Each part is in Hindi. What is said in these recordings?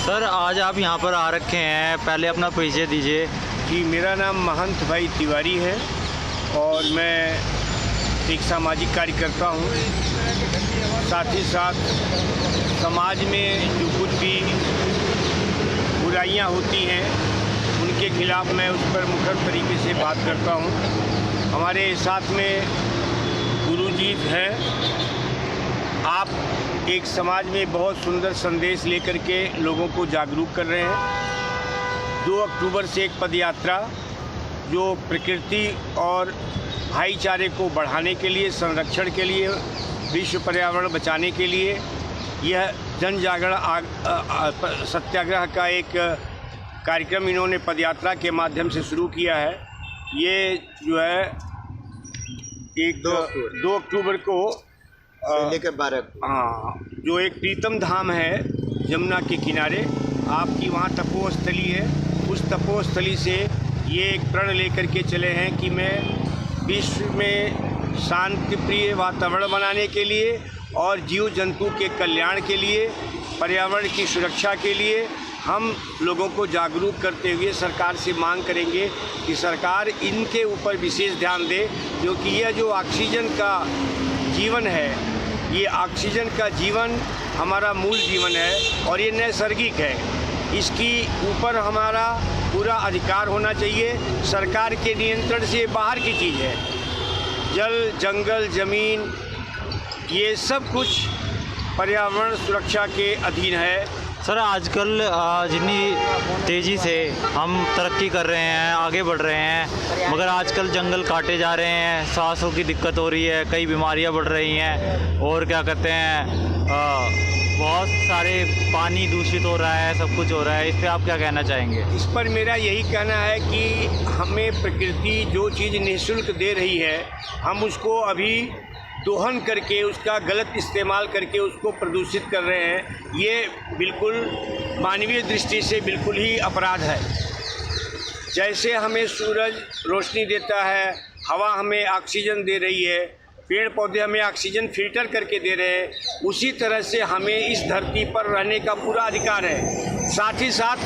सर आज आप यहाँ पर आ रखे हैं, पहले अपना परिचय दीजिए। जी, मेरा नाम महंत भाई तिवारी है और मैं एक सामाजिक कार्यकर्ता हूँ। साथ ही साथ समाज में जो कुछ भी बुराइयाँ होती हैं उनके खिलाफ़ मैं उस पर मुखर तरीके से बात करता हूँ। हमारे साथ में गुरुजी हैं। आप एक समाज में बहुत सुंदर संदेश लेकर के लोगों को जागरूक कर रहे हैं। 2 अक्टूबर से एक पदयात्रा जो प्रकृति और भाईचारे को बढ़ाने के लिए, संरक्षण के लिए, विश्व पर्यावरण बचाने के लिए यह जन जागरण सत्याग्रह का एक कार्यक्रम इन्होंने पदयात्रा के माध्यम से शुरू किया है। ये जो है 2 अक्टूबर को लेकर 12 हाँ, जो एक प्रीतम धाम है यमुना के किनारे, आपकी वहाँ तपोस्थली है। उस तपोस्थली से ये एक प्रण लेकर के चले हैं कि मैं विश्व में शांति प्रिय वातावरण बनाने के लिए और जीव जंतु के कल्याण के लिए, पर्यावरण की सुरक्षा के लिए हम लोगों को जागरूक करते हुए सरकार से मांग करेंगे कि सरकार इनके ऊपर विशेष ध्यान दे, क्योंकि यह जो ऑक्सीजन का जीवन है, ये ऑक्सीजन का जीवन हमारा मूल जीवन है और ये नैसर्गिक है। इसकी ऊपर हमारा पूरा अधिकार होना चाहिए। सरकार के नियंत्रण से बाहर की चीज़ है। जल, जंगल, ज़मीन, ये सब कुछ पर्यावरण सुरक्षा के अधीन है। सर आजकल जितनी तेज़ी से हम तरक्की कर रहे हैं, आगे बढ़ रहे हैं, मगर आजकल जंगल काटे जा रहे हैं, सांसों की दिक्कत हो रही है, कई बीमारियां बढ़ रही हैं और क्या कहते हैं बहुत सारे पानी दूषित हो रहा है, सब कुछ हो रहा है। इस पर आप क्या कहना चाहेंगे? इस पर मेरा यही कहना है कि हमें प्रकृति जो चीज़ निःशुल्क दे रही है, हम उसको अभी दोहन करके, उसका गलत इस्तेमाल करके उसको प्रदूषित कर रहे हैं। ये बिल्कुल मानवीय दृष्टि से बिल्कुल ही अपराध है। जैसे हमें सूरज रोशनी देता है, हवा हमें ऑक्सीजन दे रही है, पेड़ पौधे हमें ऑक्सीजन फिल्टर करके दे रहे हैं, उसी तरह से हमें इस धरती पर रहने का पूरा अधिकार है। साथ ही साथ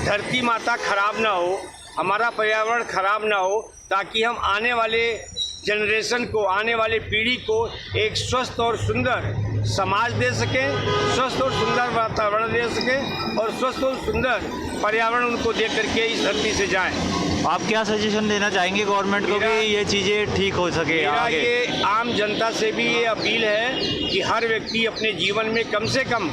धरती माता खराब ना हो, हमारा पर्यावरण खराब ना हो, ताकि हम आने वाले जनरेशन को, आने वाले पीढ़ी को एक स्वस्थ और सुंदर समाज दे सकें, स्वस्थ और सुंदर वातावरण दे सकें और स्वस्थ और सुंदर पर्यावरण उनको दे करके इस धरती से जाएं। आप क्या सजेशन देना चाहेंगे गवर्नमेंट को कि ये चीज़ें ठीक हो सके आगे? ये आम जनता से भी ये अपील है कि हर व्यक्ति अपने जीवन में कम से कम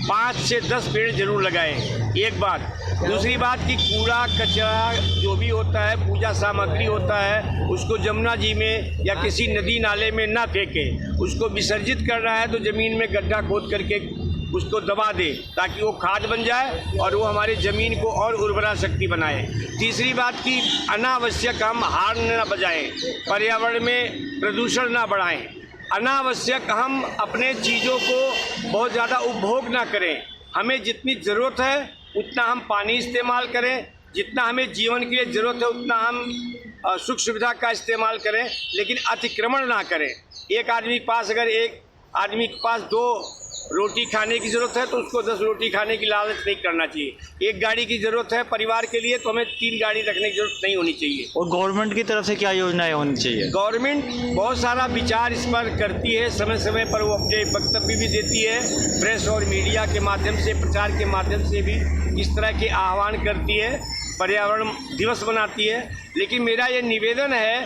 5 से 10 पेड़ जरूर लगाए। एक बात। दूसरी बात कि कूड़ा कचरा जो भी होता है, पूजा सामग्री होता है, उसको जमुना जी में या किसी नदी नाले में ना फेंके। उसको विसर्जित करना है तो ज़मीन में गड्ढा खोद करके उसको दबा दे, ताकि वो खाद बन जाए और वो हमारे ज़मीन को और उर्वरा शक्ति बनाए। तीसरी बात कि अनावश्यक हम हॉर्न न बजाएं, पर्यावरण में प्रदूषण ना बढ़ाएं। अनावश्यक हम अपने चीज़ों को बहुत ज़्यादा उपभोग ना करें। हमें जितनी ज़रूरत है उतना हम पानी इस्तेमाल करें, जितना हमें जीवन के लिए ज़रूरत है उतना हम सुख सुविधा का इस्तेमाल करें, लेकिन अतिक्रमण ना करें। एक आदमी के पास अगर एक आदमी के पास 2 रोटी खाने की ज़रूरत है तो उसको 10 रोटी खाने की लालच नहीं करना चाहिए। एक गाड़ी की ज़रूरत है परिवार के लिए तो हमें 3 गाड़ी रखने की ज़रूरत नहीं होनी चाहिए। और गवर्नमेंट की तरफ से क्या योजनाएं होनी चाहिए? गवर्नमेंट बहुत सारा विचार इस पर करती है, समय समय पर वो अपने वक्तव्य भी देती है, प्रेस और मीडिया के माध्यम से, प्रचार के माध्यम से भी इस तरह के आह्वान करती है, पर्यावरण दिवस बनाती है। लेकिन मेरा ये निवेदन है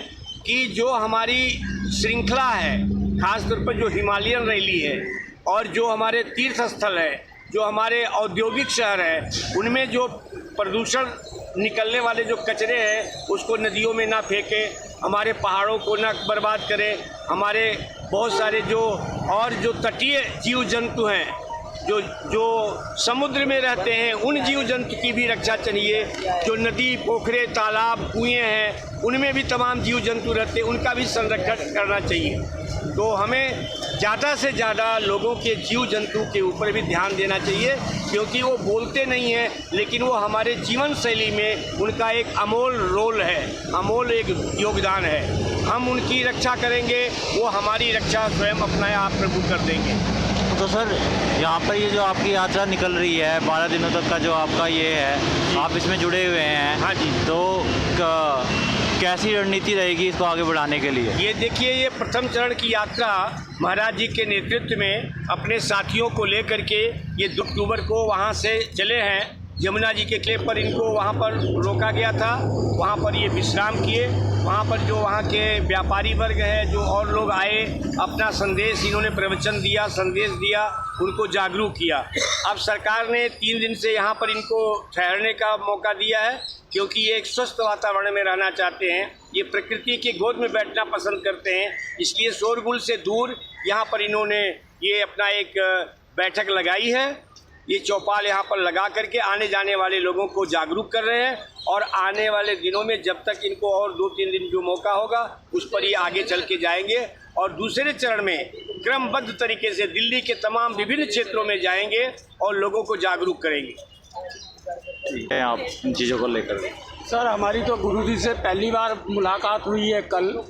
कि जो हमारी श्रृंखला है, खासतौर पर जो हिमालयन रैली है और जो हमारे तीर्थ स्थल है, जो हमारे औद्योगिक शहर है, उनमें जो प्रदूषण निकलने वाले जो कचरे हैं उसको नदियों में ना फेंकें, हमारे पहाड़ों को ना बर्बाद करें। हमारे बहुत सारे जो तटीय जीव जंतु हैं, जो समुद्र में रहते हैं, उन जीव जंतु की भी रक्षा चाहिए। जो नदी, पोखरे, तालाब, कुएँ हैं, उनमें भी तमाम जीव जंतु रहते हैं, उनका भी संरक्षण करना चाहिए। तो हमें ज़्यादा से ज़्यादा लोगों के जीव जंतु के ऊपर भी ध्यान देना चाहिए, क्योंकि वो बोलते नहीं हैं लेकिन वो हमारे जीवन शैली में उनका एक अमोल रोल है, अमोल एक योगदान है। हम उनकी रक्षा करेंगे, वो हमारी रक्षा स्वयं अपना आप प्रभु कर देंगे। तो सर यहाँ पर ये जो आपकी यात्रा निकल रही है 12 दिनों तक का जो आपका ये है, आप इसमें जुड़े हुए हैं। हाँ जी। तो कैसी रणनीति रहेगी इसको आगे बढ़ाने के लिए? ये देखिए, ये प्रथम चरण की यात्रा महाराज जी के नेतृत्व में अपने साथियों को लेकर के ये 2 अक्टूबर को वहाँ से चले हैं। यमुना जी के क्लेब पर इनको वहाँ पर रोका गया था, वहाँ पर ये विश्राम किए। वहाँ पर जो वहाँ के व्यापारी वर्ग है, जो और लोग आए, अपना संदेश इन्होंने प्रवचन दिया, संदेश दिया, उनको जागरूक किया। अब सरकार ने 3 दिन से यहाँ पर इनको ठहरने का मौका दिया है, क्योंकि ये एक स्वस्थ वातावरण में रहना चाहते हैं। ये प्रकृति की गोद में बैठना पसंद करते हैं, इसलिए शोरगुल से दूर यहाँ पर इन्होंने ये अपना एक बैठक लगाई है। ये चौपाल यहाँ पर लगा करके आने जाने वाले लोगों को जागरूक कर रहे हैं, और आने वाले दिनों में जब तक इनको और 2-3 दिन जो मौका होगा उस पर ये आगे चल के जाएंगे, और दूसरे चरण में क्रमबद्ध तरीके से दिल्ली के तमाम विभिन्न क्षेत्रों में जाएंगे और लोगों को जागरूक करेंगे। ठीक है, आप इन चीज़ों को लेकर? सर, हमारी तो गुरुजी से पहली बार मुलाकात हुई है कल,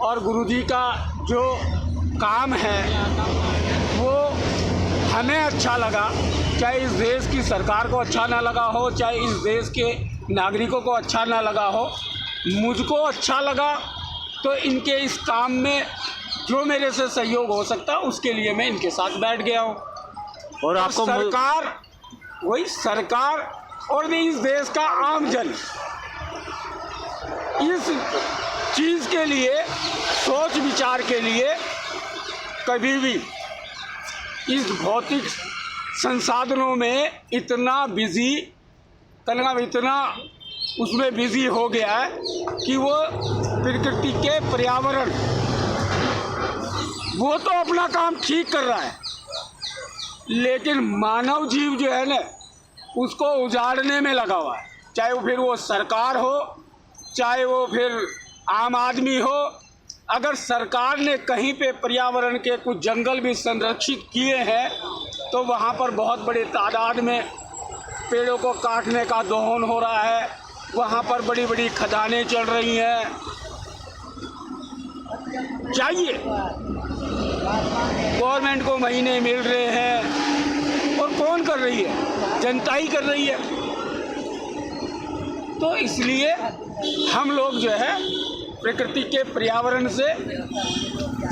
और गुरुजी का जो काम है वो हमें अच्छा लगा। चाहे इस देश की सरकार को अच्छा ना लगा हो, चाहे इस देश के नागरिकों को अच्छा ना लगा हो, मुझको अच्छा लगा। तो इनके इस काम में जो मेरे से सहयोग हो सकता उसके लिए मैं इनके साथ बैठ गया हूँ। और आपको सरकार, वही सरकार और भी इस देश का आम जन इस चीज़ के लिए, सोच विचार के लिए कभी भी इस भौतिक संसाधनों में इतना बिजी, इतना उसमें बिजी हो गया है कि वो प्रकृति के पर्यावरण, वो तो अपना काम ठीक कर रहा है, लेकिन मानव जीव जो है ना उसको उजाड़ने में लगा हुआ है। चाहे वो फिर वो सरकार हो, चाहे वो फिर आम आदमी हो। अगर सरकार ने कहीं पे पर्यावरण के कुछ जंगल भी संरक्षित किए हैं तो वहाँ पर बहुत बड़े तादाद में पेड़ों को काटने का दोहन हो रहा है, वहाँ पर बड़ी बड़ी खदानें चल रही हैं। चाहिए गवर्नमेंट को महीने मिल रहे हैं, और कौन कर रही है? जनता ही कर रही है। तो इसलिए हम लोग जो है प्रकृति के पर्यावरण से,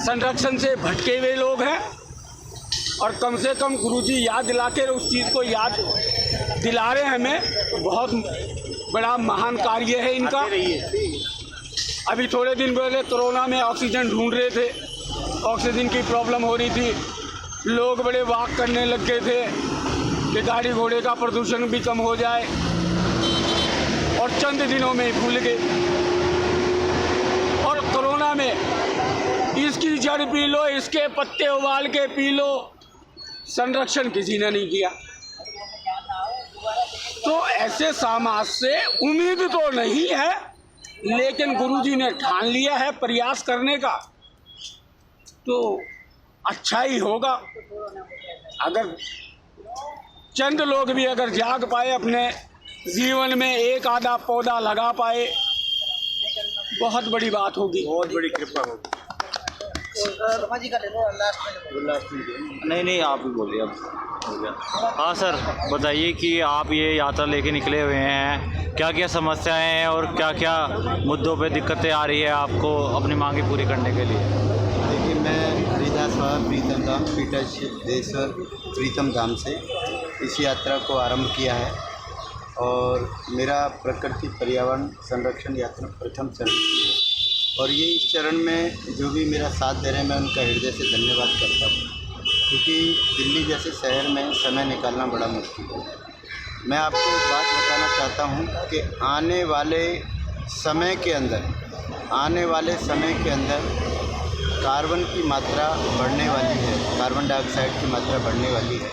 संरक्षण से भटके हुए लोग हैं, और कम से कम गुरुजी याद दिला के उस चीज़ को याद दिला रहे हैं हमें। बहुत बड़ा महान कार्य है इनका। अभी थोड़े दिन पहले कोरोना में ऑक्सीजन ढूंढ रहे थे, ऑक्सीजन की प्रॉब्लम हो रही थी, लोग बड़े वाक करने लग गए थे कि गाड़ी घोड़े का प्रदूषण भी कम हो जाए, और चंद दिनों में भूल गए। और कोरोना में इसकी जड़ पी लो, इसके पत्ते उबाल के पी लो, संरक्षण किसी ने नहीं किया। तो ऐसे समाज से उम्मीद तो नहीं है, लेकिन गुरुजी ने ठान लिया है प्रयास करने का, तो अच्छा ही होगा। अगर चंद लोग भी अगर जाग पाए, अपने जीवन में एक आधा पौधा लगा पाए, बहुत बड़ी बात होगी, बहुत बड़ी कृपा होगी। नहीं, आप ही बोलिए, अब हो गया। हाँ सर, बताइए कि आप ये यात्रा लेके निकले हुए हैं, क्या क्या समस्याएं हैं और क्या क्या मुद्दों पे दिक्कतें आ रही है आपको अपनी मांगे पूरी करने के लिए? देखिए, मैं हरिदास बाबा प्रीतम धाम पीटा सिद्धेश्वर प्रीतम धाम से इस यात्रा को आरंभ किया है, और मेरा प्रकृति पर्यावरण संरक्षण यात्रा प्रथम चरण की है। और ये इस चरण में जो भी मेरा साथ दे रहे हैं, मैं उनका हृदय से धन्यवाद करता हूँ, क्योंकि दिल्ली जैसे शहर में समय निकालना बड़ा मुश्किल है। मैं आपको एक बात बताना चाहता हूँ कि आने वाले समय के अंदर कार्बन की मात्रा बढ़ने वाली है, कार्बन डाइऑक्साइड की मात्रा बढ़ने वाली है।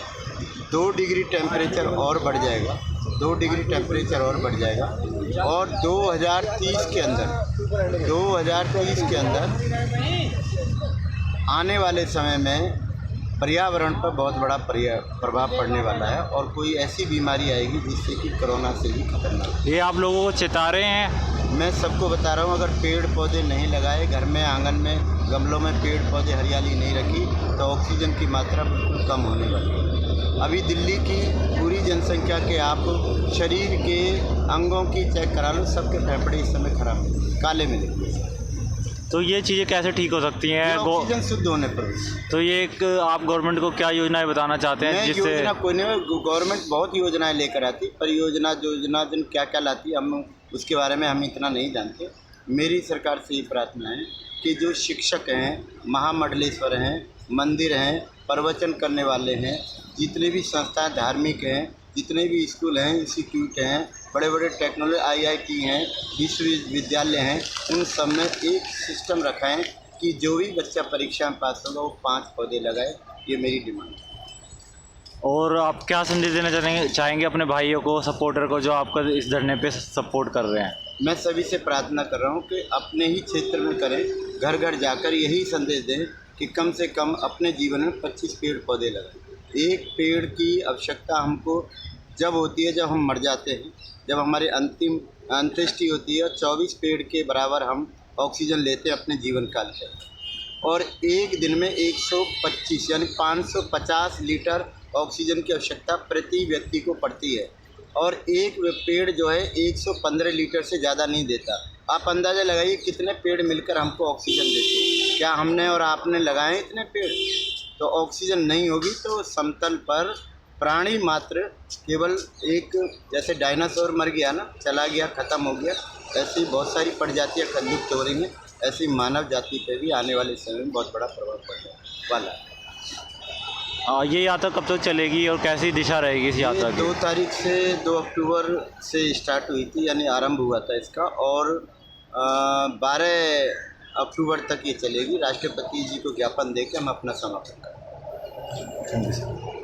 2 डिग्री टेम्परेचर और बढ़ जाएगा, 2 डिग्री टेम्परेचर और बढ़ जाएगा, और 2030 के अंदर आने वाले समय में पर्यावरण पर बहुत बड़ा प्रभाव पड़ने वाला है, और कोई ऐसी बीमारी आएगी जिससे कि कोरोना से भी खतरनाक। ये आप लोगों को चेता रहे हैं मैं सबको बता रहा हूँ, अगर पेड़ पौधे नहीं लगाए, घर में आंगन में गमलों में पेड़ पौधे हरियाली नहीं रखी, तो ऑक्सीजन की मात्रा बिल्कुल कम होने वाली है। अभी दिल्ली की पूरी जनसंख्या के आप शरीर के अंगों की चेक करा लो, सबके फेफड़े इस समय खराब हैं, काले में लिखे। तो ये चीज़ें कैसे ठीक हो सकती हैं? ऑक्सीजन शुद्ध होने पर। तो ये एक आप गवर्नमेंट को क्या योजनाएं बताना चाहते हैं मैं जिससे? योजना कोई नहीं, गवर्नमेंट बहुत योजनाएं लेकर आती, परियोजना योजना दिन क्या क्या लाती, हम उसके बारे में हम इतना नहीं जानते। मेरी सरकार से ये प्रार्थना है कि जो शिक्षक हैं, महामंडलेश्वर हैं, मंदिर हैं, प्रवचन करने वाले हैं, जितने भी संस्थाएं धार्मिक हैं, जितने भी स्कूल हैं, इंस्टीट्यूट हैं, बड़े बड़े टेक्नोलॉजी IIT हैं, विश्वविद्यालय हैं, उन सब में एक सिस्टम रखाएं कि जो भी बच्चा परीक्षा में पास होगा वो 5 पौधे लगाए। ये मेरी डिमांड है। और आप क्या संदेश देना चाहेंगे अपने भाइयों को, सपोर्टर को, जो आपका इस धरने पे सपोर्ट कर रहे हैं? मैं सभी से प्रार्थना कर रहा हूँ कि अपने ही क्षेत्र में करें, घर घर जाकर यही संदेश दें कि कम से कम अपने जीवन में 25 पेड़ पौधे लगाएं। एक पेड़ की आवश्यकता हमको जब होती है, जब हम मर जाते हैं, जब हमारे अंतिम अंत्येष्टि होती है, 24 पेड़ के बराबर हम ऑक्सीजन लेते हैं अपने जीवन काल के। और एक दिन में 125 यानी 550 लीटर ऑक्सीजन की आवश्यकता प्रति व्यक्ति को पड़ती है, और एक पेड़ जो है 115 लीटर से ज़्यादा नहीं देता। आप अंदाज़ा लगाइए कितने पेड़ मिलकर हमको ऑक्सीजन देते हैं। क्या हमने और आपने लगाए इतने पेड़? तो ऑक्सीजन नहीं होगी तो समतल पर प्राणी मात्र केवल एक, जैसे डायनासोर मर गया ना, चला गया, ख़त्म हो गया, ऐसी बहुत सारी प्रजातियाँ लुप्त हो रही हैं। ऐसी मानव जाति पे भी आने वाले समय में बहुत बड़ा प्रभाव पड़ने वाला है। ये यात्रा कब तक चलेगी और कैसी दिशा रहेगी इस यात्रा की? 2 तारीख से 2 अक्टूबर से स्टार्ट हुई थी, यानी आरंभ हुआ था इसका, और 12 अक्टूबर तक ये चलेगी। राष्ट्रपति जी को ज्ञापन देकर हम अपना समापन करेंगे। Thank you sir.